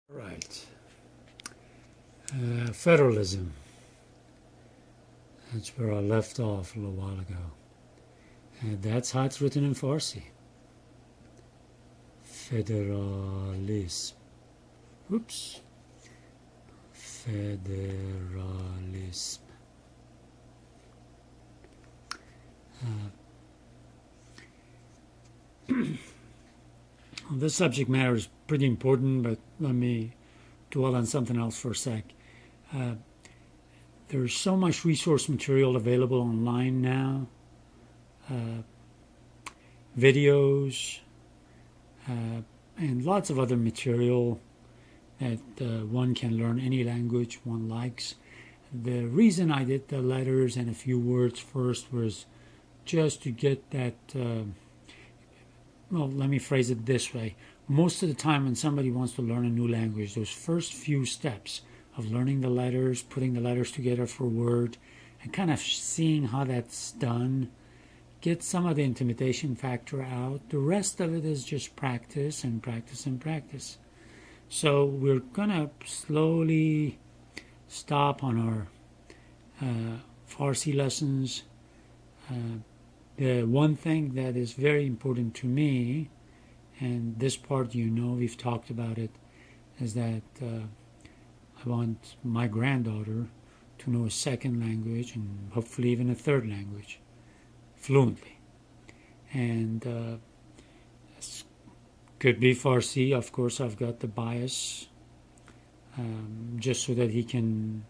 Right. Federalism. That's where I left off a little while ago. And that's how it's written in Farsi. Federalism. Oops. Federalism. This subject matter is pretty important, but let me dwell on something else for a sec. There's so much resource material available online now, videos, and lots of other material that one can learn any language one likes. The reason I did the letters and a few words first was just to get that, well, let me phrase it this way. Most of the time when somebody wants to learn a new language, those first few steps of learning the letters, putting the letters together for a word, and kind of seeing how that's done, get some of the intimidation factor out. The rest of it is just practice and practice and practice. So we're going to slowly stop on our Farsi lessons. The one thing that is very important to me, and this part we've talked about it, is that I want my granddaughter to know a second language and hopefully even a third language fluently. And it could be Farsi. Of course, I've got the bias just so that he can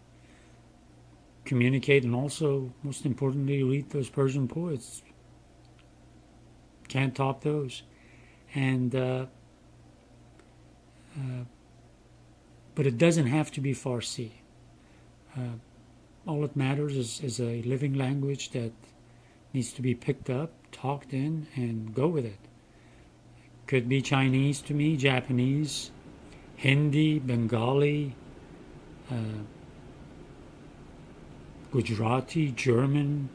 communicate and also, most importantly, read those Persian poets. Can't top those. And but it doesn't have to be Farsi. All that matters is a living language that needs to be picked up, talked in, and go with it. Could be Chinese to me, Japanese, Hindi, Bengali, Gujarati, German,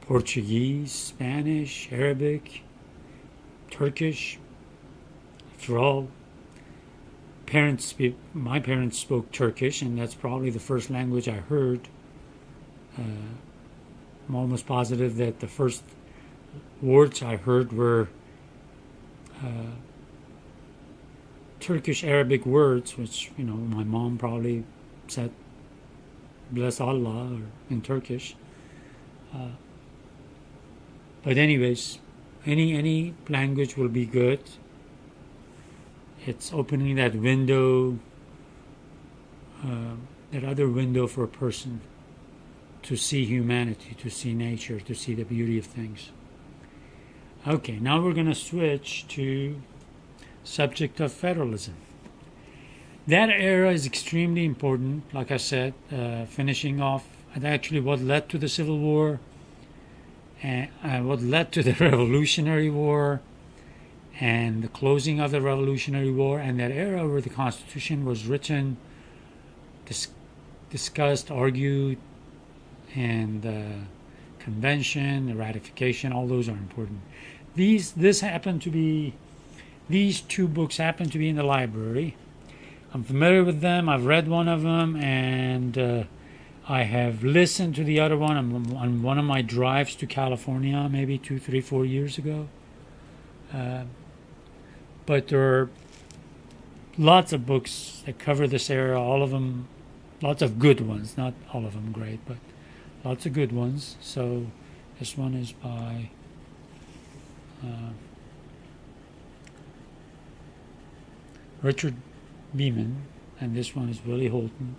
Portuguese, Spanish, Arabic, Turkish. After all, my parents spoke Turkish, and that's probably the first language I heard. I'm almost positive that the first words I heard were Turkish Arabic words, which, my mom probably said, bless Allah, or in Turkish. But anyways, any language will be good. It's opening that window, that other window for a person to see humanity, to see nature, to see the beauty of things. Okay, now we're going to switch to subject of federalism. That era is extremely important, like I said, finishing off actually what led to the Civil War, and what led to the Revolutionary War, and the closing of the Revolutionary War, and that era where the Constitution was written, discussed, argued, and the convention, the ratification, all those are important. These two books happen to be in the library. I'm familiar with them. I've read one of them, and I have listened to the other one on one of my drives to California, maybe 2, 3, 4 years ago. But there are lots of books that cover this era, all of them, lots of good ones, not all of them great, but lots of good ones. So this one is by Richard Beeman, and this one is Woody Holton,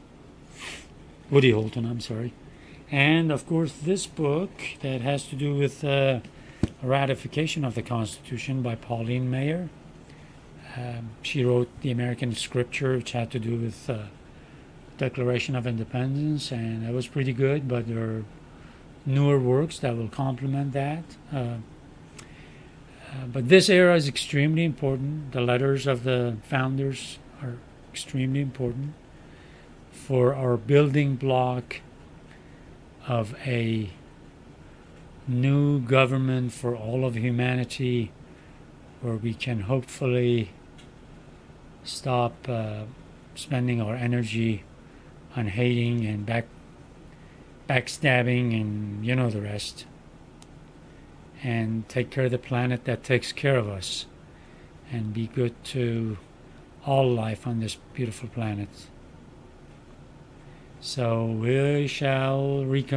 I'm sorry. And of course this book that has to do with ratification of the Constitution by Pauline Maier. She wrote the American Scripture, which had to do with Declaration of Independence, and that was pretty good, but there are newer works that will complement that. But this era is extremely important. The letters of the founders are extremely important for our building block of a new government for all of humanity, where we can hopefully stop spending our energy on hating and backstabbing and you know the rest, and take care of the planet that takes care of us, and be good to all life on this beautiful planet. So we shall reconvene.